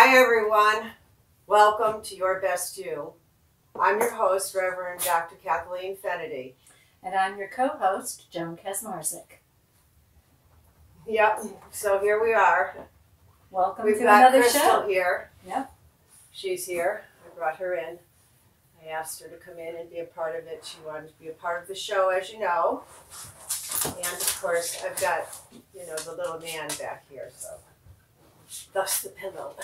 Hi everyone, welcome to Your Best You. I'm your host, Reverend Dr. Kathleen Fennedy. And I'm your co-host, Joan Kaczmarczyk. Yep, so here we are. Welcome We've to got another Crystal show. here. Yep. She's here. I brought her in. I asked her to come in and be a part of it. She wanted to be a part of the show, as you know. And of course, I've got, the little man back here, so thus the pillow.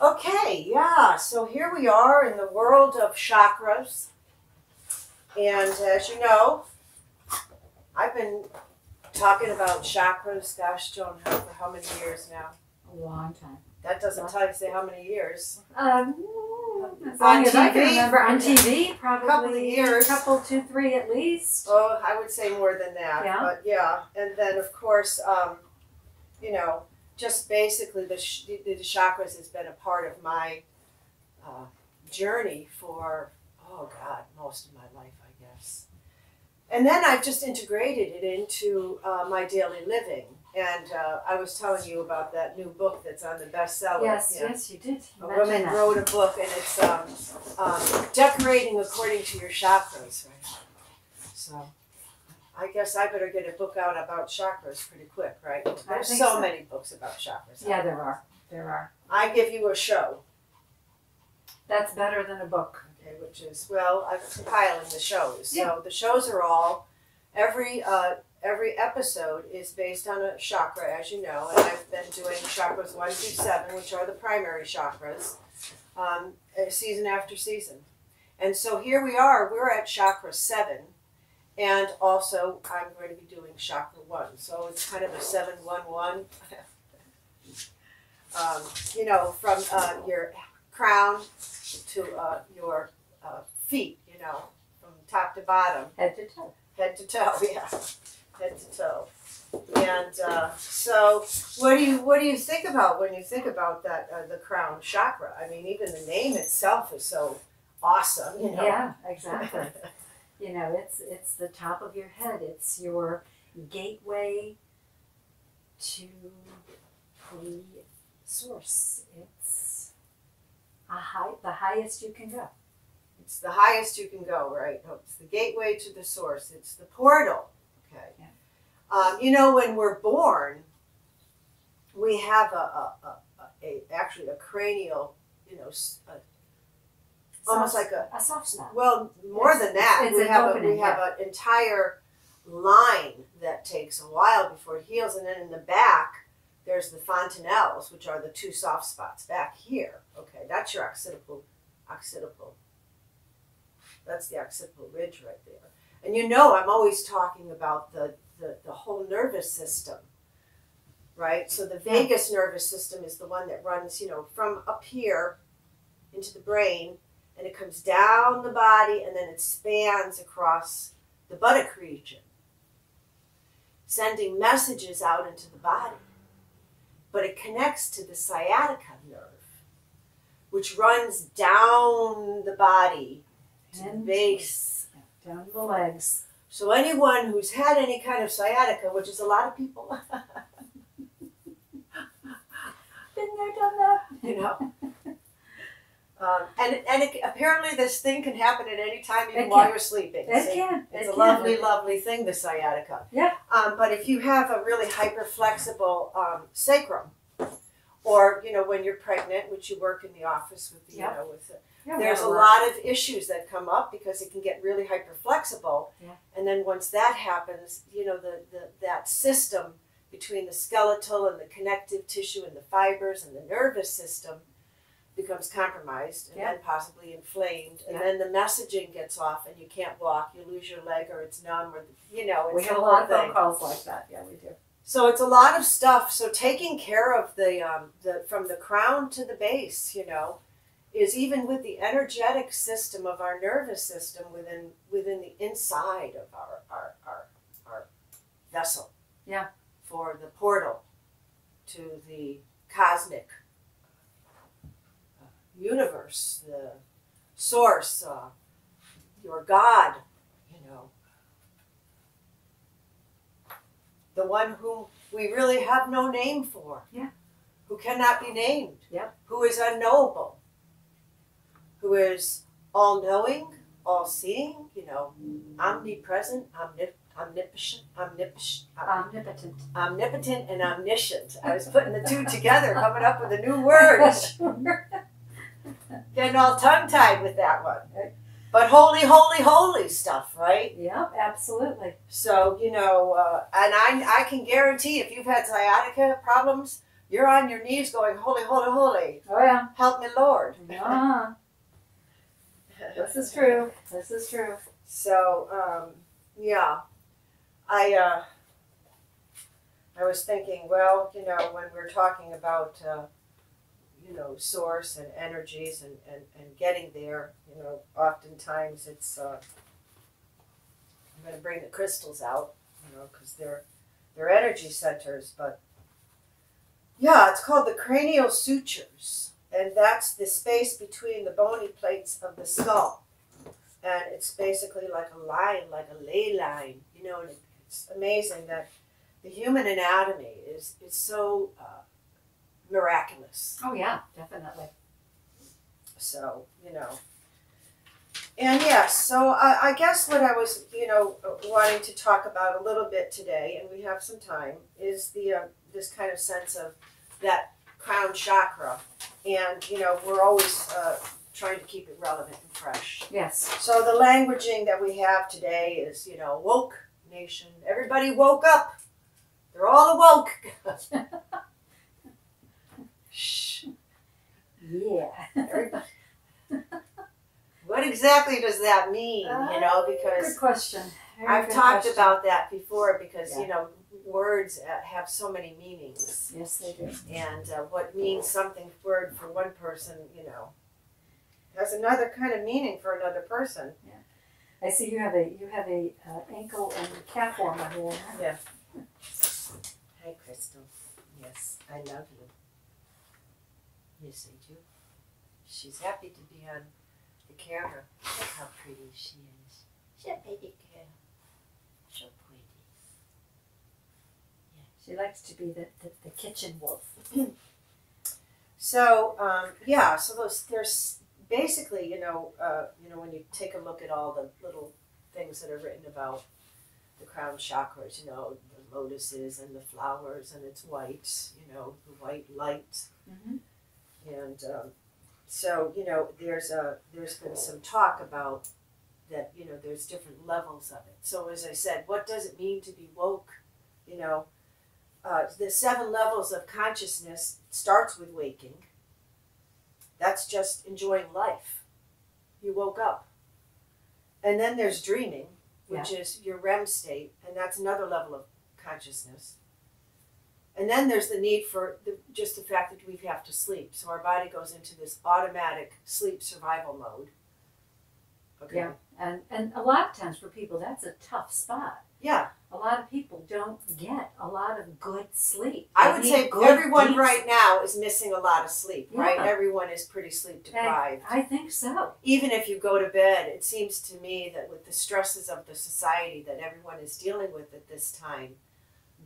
Okay, yeah, so here we are in the world of chakras. And as you know, I've been talking about chakras, gosh, Joan, for how many years now? A long time. That doesn't tell you say how many years. As long as I can TV? remember, on TV, probably Couple of years. Couple, 2, 3 at least. Oh, I would say more than that. Yeah. But yeah, and then of course, just basically the chakras has been a part of my journey for, oh God, most of my life, I guess. And then I've just integrated it into my daily living. And I was telling you about that new book that's on the bestseller. Yes, yes, you did. A woman wrote a book, and it's decorating according to your chakras, right? So I guess I better get a book out about chakras pretty quick, right? There's so many books about chakras. Yeah, there are. There are. I give you a show. That's better than a book. Okay, which is, well, I'm compiling the shows. Yeah. So the shows are all, every episode is based on a chakra, as you know, and I've been doing chakras 1 through 7, which are the primary chakras, season after season. And so here we are, we're at Chakra 7, and also I'm going to be doing Chakra 1. So it's kind of a 7-1-1, from your crown to your feet, from top to bottom. Head to toe. Head to toe, yeah. Head to toe. And so what do you think about when you think about that, the crown chakra? I mean, even the name itself is so awesome, Yeah, exactly. It's the top of your head. It's your gateway to the source. It's the highest you can go. It's the highest you can go, right? It's the gateway to the source. It's the portal. Okay. Yeah. When we're born, we have actually a cranial, almost like a soft spot. Well, more than that, we have an entire line that takes a while before it heals, and then in the back, there's the fontanelles, which are the 2 soft spots back here. Okay, that's your occipital. That's the occipital ridge right there. And I'm always talking about the whole nervous system, right? So the vagus nervous system is the one that runs, from up here into the brain, and it comes down the body, and then it spans across the buttock region, sending messages out into the body. But it connects to the sciatica nerve, which runs down the body to the base. Down the legs. So anyone who's had any kind of sciatica, which is a lot of people, Been there, done that. Apparently this thing can happen at any time, even while you're sleeping. It can. It's a lovely, lovely thing, the sciatica. Yeah. But if you have a really hyper-flexible sacrum, or, when you're pregnant, which you work in the office with, there's a lot of issues that come up because it can get really hyper-flexible. Yeah. And then once that happens, that system between the skeletal and the connective tissue and the fibers and the nervous system becomes compromised and then possibly inflamed, and then the messaging gets off and you can't walk, you lose your leg, or it's numb, or it's we have a lot of phone calls like that. Yeah, we do. So it's a lot of stuff. So taking care of the from the crown to the base, is even with the energetic system of our nervous system within the inside of our vessel. Yeah. For the portal to the cosmic universe, the source, your God, the one whom we really have no name for. Yeah. who cannot be named, Yep. who is unknowable, who is all-knowing, all-seeing, you know, omnipresent, omnipotent and omniscient. I was putting the two together, coming up with a new word. Getting all tongue-tied with that one. But holy, holy, holy stuff, right? Yep, absolutely. So, you know, and I can guarantee if you've had sciatica problems, you're on your knees going, holy, holy, holy. Oh, yeah. Help me, Lord. Uh-huh. This is true. This is true. So, yeah, I was thinking, well, you know, when we're talking about, you know, source and energies and getting there, you know, oftentimes it's, I'm going to bring the crystals out, you know, because they're energy centers, but yeah, it's called the cranial sutures, and that's the space between the bony plates of the skull. And it's basically like a line, like a ley line, you know, and it's amazing that the human anatomy is so miraculous. Oh, yeah, definitely. So, you know. And yes, so I guess what I was, you know, wanting to talk about a little bit today, and we have some time, is the this kind of sense of that crown chakra. And, you know, we're always trying to keep it relevant and fresh. Yes. So the languaging that we have today is, you know, woke nation. Everybody woke up. They're all awoke. Shh. Yeah. Everybody. What exactly does that mean? You know, because good question. I've talked about that before because, you know, words have so many meanings. Yes, they do. And what means something word for one person, you know, has another kind of meaning for another person. Yeah. I see you have a ankle and calf warmer here. Yeah. Hi, Crystal. Yes, I love you. Yes, I do. She's happy to be on the camera. Look how pretty she is. She's a baby girl. So pretty. She likes to be the kitchen wolf. So yeah, so there's basically, you know, when you take a look at all the little things that are written about the crown chakras, you know, the lotuses and the flowers, and it's white, you know, the white light, and so, you know, there's been some talk about that, you know, there's different levels of it. So as I said, what does it mean to be woke? You know, the 7 levels of consciousness starts with waking. That's just enjoying life. You woke up. And then there's dreaming, which is your REM state, and that's another level of consciousness. And then there's the need for just the fact that we have to sleep. So our body goes into this automatic sleep survival mode. Okay. Yeah, and a lot of times for people, that's a tough spot. Yeah. A lot of people don't get a lot of good sleep. I would say everyone right now is missing a lot of sleep, right? Everyone is pretty sleep deprived. I think so. Even if you go to bed, it seems to me that with the stresses of the society that everyone is dealing with at this time,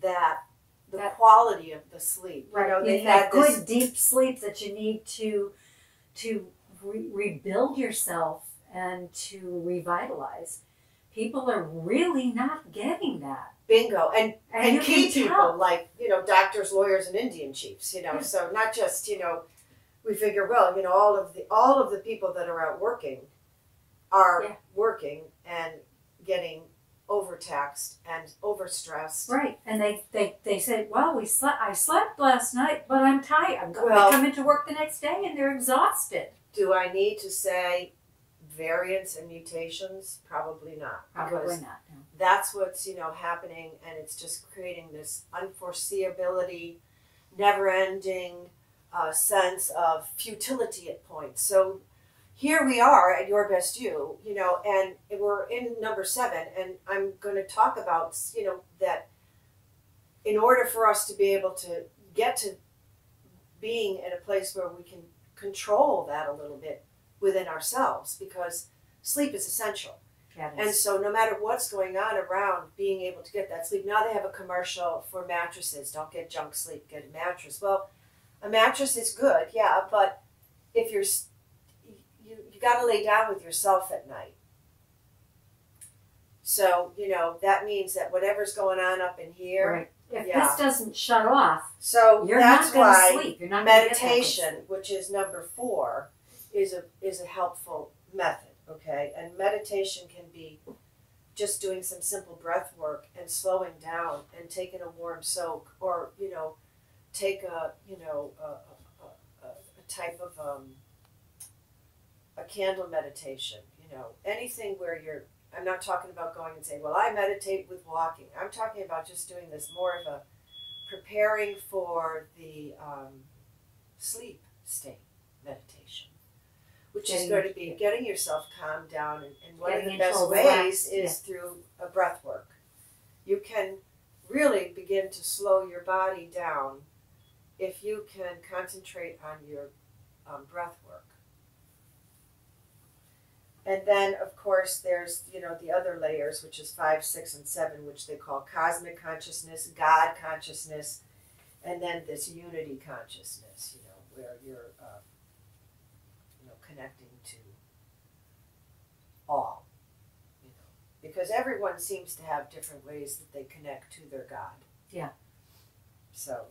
that the quality of the sleep, right? You know, they had good deep sleep that you need to rebuild yourself and to revitalize. People are really not getting that. Bingo. And key people like, you know, doctors, lawyers, and Indian chiefs, you know, so not just, you know, we figure, well, you know, all of the people that are out working are working and getting overtaxed and overstressed. Right. And they said, well, I slept last night, but I'm tired. They come into work the next day and they're exhausted. Do I need to say variants and mutations? Probably not. Probably not. No. That's what's, you know, happening, and it's just creating this unforeseeability, never-ending sense of futility at points. So here we are at Your Best You, you know, and we're in number 7, and I'm going to talk about, you know, that in order for us to be able to get to being in a place where we can control that a little bit within ourselves, because sleep is essential. And so no matter what's going on around being able to get that sleep, now they have a commercial for mattresses. Don't get junk sleep, get a mattress. Well, A mattress is good, yeah, but if you got to lay down with yourself at night. So, that means that whatever's going on up in here. Right. If this doesn't shut off, so you're that's not going to why sleep. You're not meditation, which is number 4, is a helpful method, okay? And meditation can be just doing some simple breath work and slowing down and taking a warm soak, or, take a type of a candle meditation, anything where I'm not talking about going and saying, well, I meditate with walking. I'm talking about just doing this more of a preparing for the sleep state meditation, which is going to be getting yourself calmed down. And one of the best ways is through a breath work. You can really begin to slow your body down if you can concentrate on your breath work. And then, of course, there's, the other layers, which is 5, 6, and 7, which they call cosmic consciousness, God consciousness, and then this unity consciousness, where you're, connecting to all, because everyone seems to have different ways that they connect to their God. Yeah. So,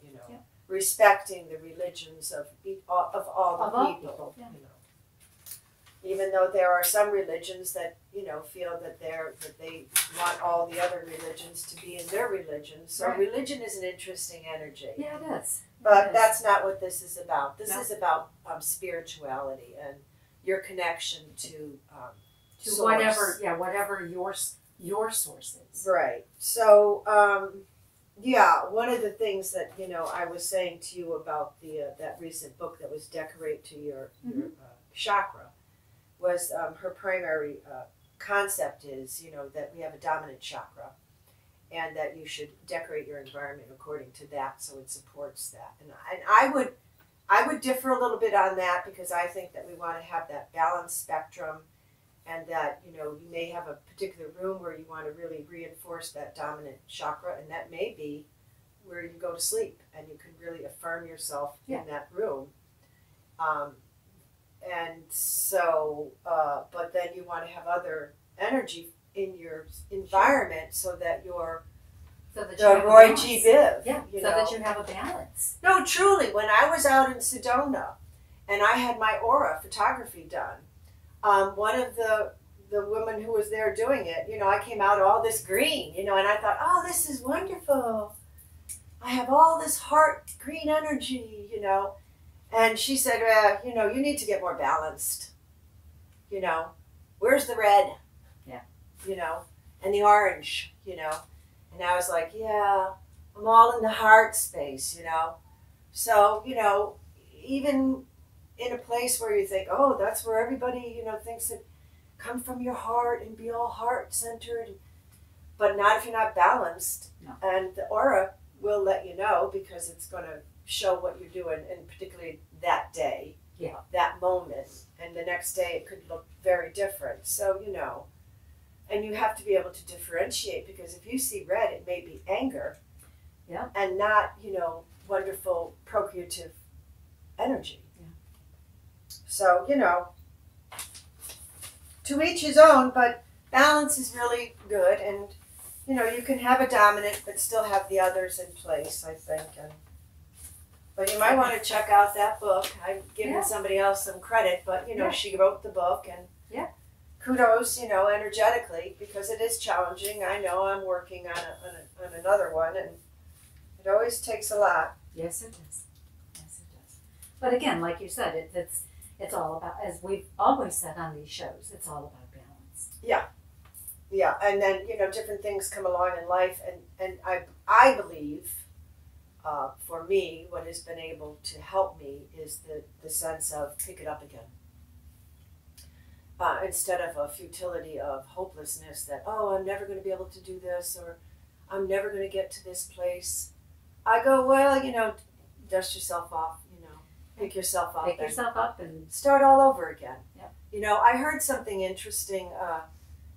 respecting the religions of all the people, Yeah. Even though there are some religions that feel that they want all the other religions to be in their religion. So religion is an interesting energy. Yeah, it is. But that's not what this is about. This is about spirituality and your connection to source. whatever your source is. Right. So one of the things that I was saying to you about the that recent book that was Decorate to Your Chakra. Was her primary concept is, that we have a dominant chakra and that you should decorate your environment according to that so it supports that. And I would differ a little bit on that, because I think that we want to have that balanced spectrum, and that, you may have a particular room where you want to really reinforce that dominant chakra, and that may be where you go to sleep and you can really affirm yourself in that room. And so, but then you want to have other energy in your environment so that you're the Roy G. Biv. Yeah, that you have a balance. No, truly, when I was out in Sedona and I had my aura photography done, one of the women who was there doing it, I came out all this green, and I thought, oh, this is wonderful. I have all this heart green energy, And she said, you need to get more balanced. Where's the red? Yeah. And the orange, And I was like, yeah, I'm all in the heart space, So, even in a place where you think, oh, that's where everybody, thinks that come from your heart and be all heart-centered. But not if you're not balanced. No. And the aura will let you know, because it's going to show what you're doing, and particularly that day, that moment, and the next day it could look very different. So, and you have to be able to differentiate, because if you see red, it may be anger, and not, wonderful procreative energy. Yeah. So, to each his own, but balance is really good, and, you can have a dominant, but still have the others in place, I think, But you might want to check out that book. I'm giving somebody else some credit, but, she wrote the book, and kudos, energetically, because it is challenging. I know I'm working on another one, and it always takes a lot. Yes, it does. Yes, it does. But again, like you said, it's all about, as we've always said on these shows, it's all about balance. Yeah. Yeah, and then, different things come along in life, and I believe, for me, what has been able to help me is the sense of pick it up again. Instead of a futility of hopelessness that, oh, I'm never going to be able to do this, or I'm never going to get to this place. I go, well, dust yourself off, pick yourself up. Pick yourself up and start all over again. Yeah. I heard something interesting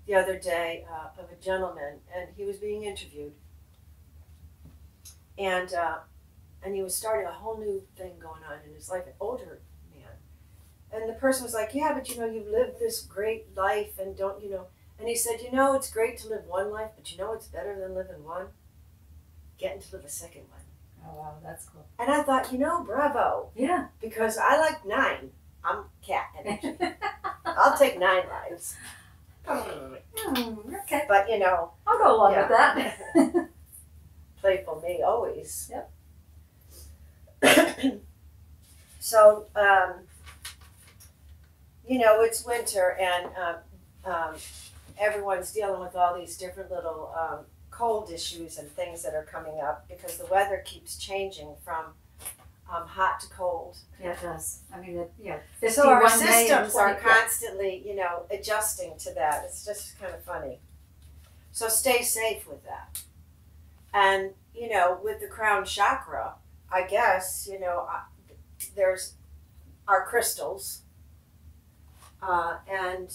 the other day of a gentleman, and he was being interviewed. And and he was starting a whole new thing going on in his life, an older man. And the person was like, yeah, but you know, you've lived this great life and don't, you know. And he said, you know, it's great to live one life, but you know what's better than living one? Getting to live a second one. Oh, wow, that's cool. And I thought, you know, bravo. Yeah. Because I like 9. I'm cat energy. I'll take 9 lives. Okay. But, you know. I'll go along with that. Playful me, always. Yep. So, you know, it's winter and everyone's dealing with all these different little cold issues and things that are coming up because the weather keeps changing from hot to cold. Yeah, it does. I mean, So our 51 May and systems are 20 constantly, you know, adjusting to that. It's just kind of funny. So stay safe with that. And, you know, with the Crown Chakra, I guess, you know, there's our crystals. And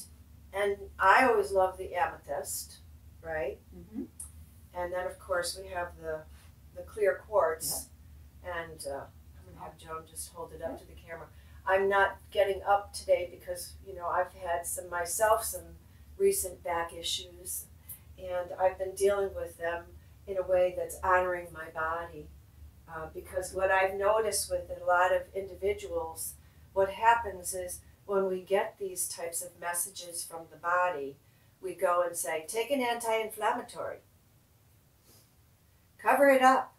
I always love the amethyst, right? Mm-hmm. And then, of course, we have the clear quartz. Yeah. And I'm going to have Joan just hold it up to the camera. I'm not getting up today because, you know, I've had some recent back issues. And I've been dealing with them in a way that's honoring my body. Because what I've noticed with a lot of individuals, what happens is when we get these types of messages from the body, we go and say, take an anti-inflammatory. Cover it up.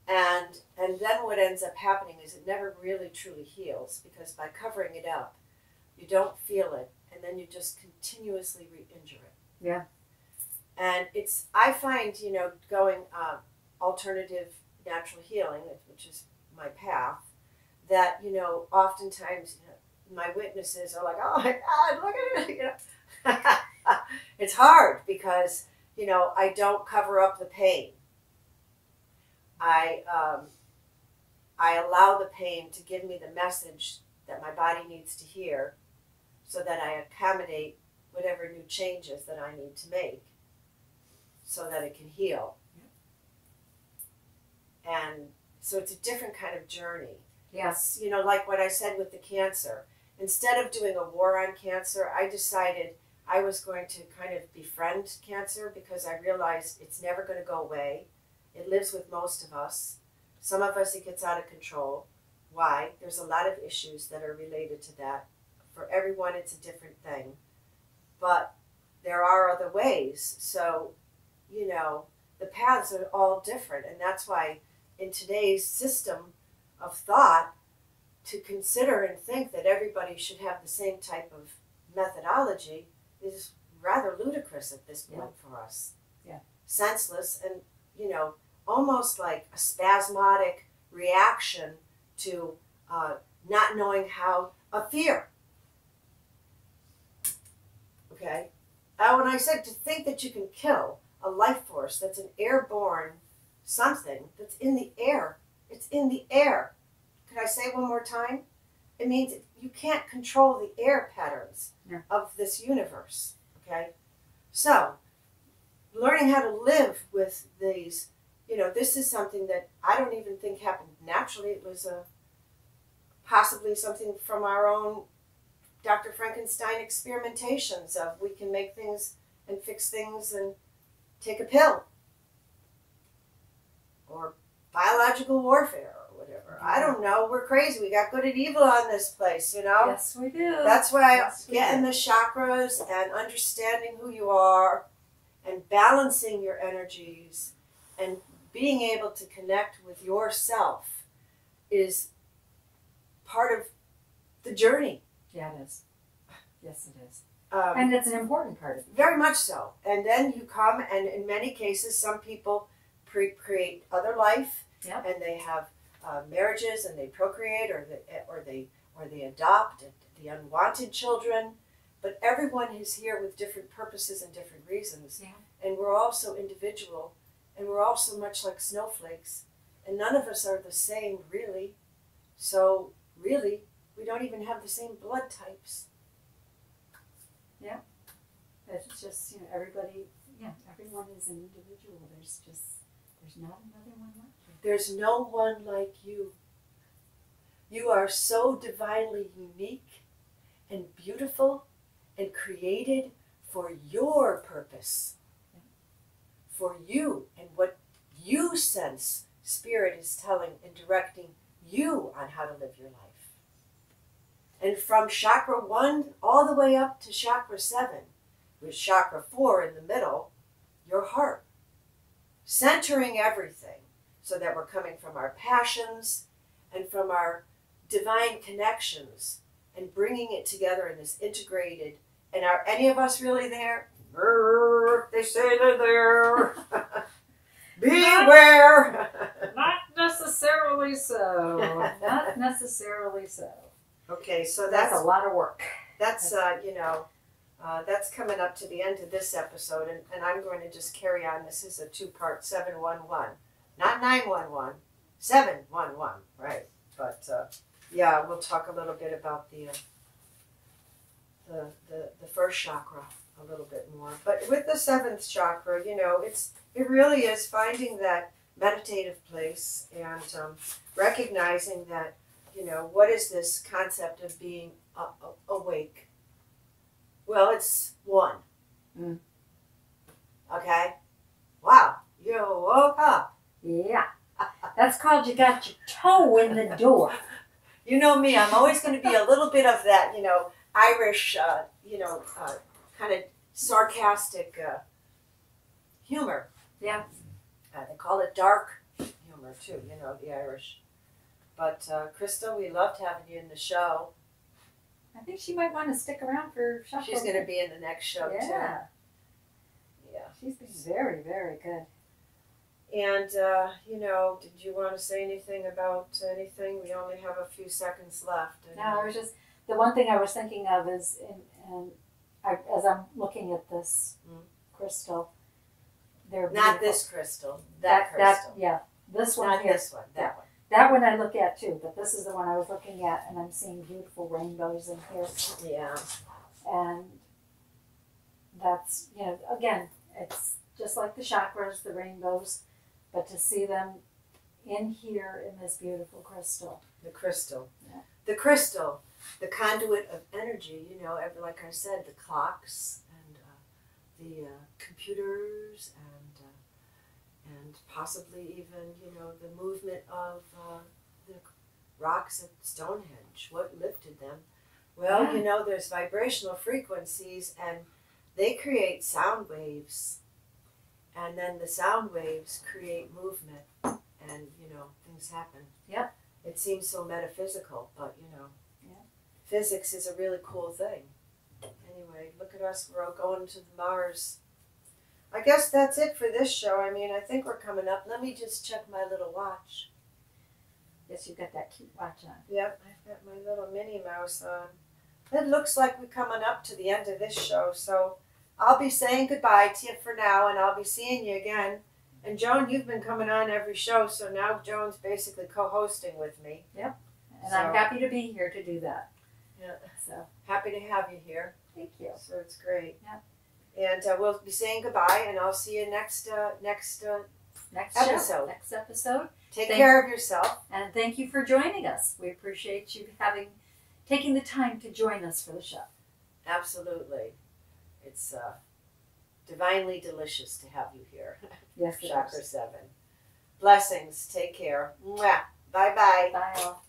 And then what ends up happening is it never really truly heals because by covering it up, you don't feel it and then you just continuously re-injure it. Yeah. And I find, you know, going alternative natural healing, which is my path, that, you know, oftentimes, you know, my witnesses are like, oh my God, look at it, you know. It's hard because, you know, I don't cover up the pain. I allow the pain to give me the message that my body needs to hear so that I accommodate whatever new changes that I need to make so that it can heal. And so it's a different kind of journey. Yes. You know, like what I said with the cancer. Instead of doing a war on cancer, I decided I was going to kind of befriend cancer because I realized it's never going to go away. It lives with most of us. Some of us, it gets out of control. Why? There's a lot of issues that are related to that. For everyone, it's a different thing. But there are other ways. So, you know, the paths are all different. And that's why in today's system of thought, to consider and think that everybody should have the same type of methodology is rather ludicrous at this point for us. Yeah. Senseless and, you know, almost like a spasmodic reaction to not knowing how, a fear. Okay? When I said to think that you can kill a life force that's an airborne something that's in the air, it's in the air. Could I say it one more time? It means you can't control the air patterns of this universe, okay? So, learning how to live with these, you know, this is something that I don't even think happened naturally. It was possibly something from our own Dr. Frankenstein experimentations of we can make things and fix things and take a pill. Or biological warfare. I don't know. We're crazy. We got good and evil on this place, you know? Yes, we do. That's why getting the chakras and understanding who you are and balancing your energies and being able to connect with yourself is part of the journey. Yeah, it is. Yes, it is. And it's an important part of it. Very much so. And then you come, and in many cases, some people create other life, and they have marriages and they procreate or they adopt the unwanted children, but everyone is here with different purposes and different reasons. And we're all so individual and we're all so much like snowflakes and none of us are the same really. So really we don't even have the same blood types. Yeah. It's just, you know, everybody, everyone is an individual. There's not another one like you. There's no one like you. You are so divinely unique and beautiful and created for your purpose. For you and what you sense Spirit is telling and directing you on how to live your life. And from chakra 1 all the way up to chakra 7, with chakra 4 in the middle, your heart. Centering everything so that we're coming from our passions and from our divine connections and bringing it together in this integrated. And are any of us really there? They say they're there. Beware. Not necessarily so. Not necessarily so. Okay, so That's a lot of work. That's that's coming up to the end of this episode, and I'm going to just carry on. This is a 2-part 711, not 911, 711, right? But yeah, we'll talk a little bit about the first chakra a little bit more. But with the 7th chakra, it really is finding that meditative place and recognizing that, what is this concept of being awake? Well, it's one. Mm. Okay? Wow, you woke up. Yeah. That's called you got your toe in the door. You know me, I'm always going to be a little bit of that, Irish, kind of sarcastic humor. Yeah. They call it dark humor too, the Irish. But Crystal, we loved having you in the show. I think she might want to stick around for chakra. She's going to be in the next show too. Yeah. Yeah. She's been very, very good. And, did you want to say anything about anything? We only have a few seconds left. No, I was just, the one thing I was thinking of is, as I'm looking at this crystal, they're not beautiful. this crystal, that crystal. Yeah, this one Not here. this one, that one. That one I look at too, but this is the one I was looking at, and I'm seeing beautiful rainbows in here. Yeah. And that's, again, it's just like the chakras, the rainbows, but to see them in here in this beautiful crystal. The crystal. Yeah. The crystal, the conduit of energy, like I said, the clocks and the computers and possibly even, the movement of the rocks at Stonehenge. What lifted them? Well, Yeah. There's vibrational frequencies and they create sound waves. And then the sound waves create movement and, things happen. Yep. It seems so metaphysical, but, Yeah. physics is a really cool thing. Anyway, look at us, we're all going to Mars. I guess that's it for this show. I think we're coming up. Let me just check my little watch. Yes, you've got that cute watch on. Yep, I've got my little Minnie Mouse on. It looks like we're coming up to the end of this show, so I'll be saying goodbye to you for now, and I'll be seeing you again. And Joan, you've been coming on every show, so now Joan's basically co-hosting with me. Yep. And I'm happy to be here to do that. Yeah. So Happy to have you here. thank you. So it's great. Yep. And we'll be saying goodbye, and I'll see you next Next episode. show, next episode. Take care of yourself. And thank you for joining us. We appreciate you taking the time to join us for the show. Absolutely. It's divinely delicious to have you here. Yes, it Chakra is. 7. Blessings. Take care. Mwah. Bye-bye. Bye all.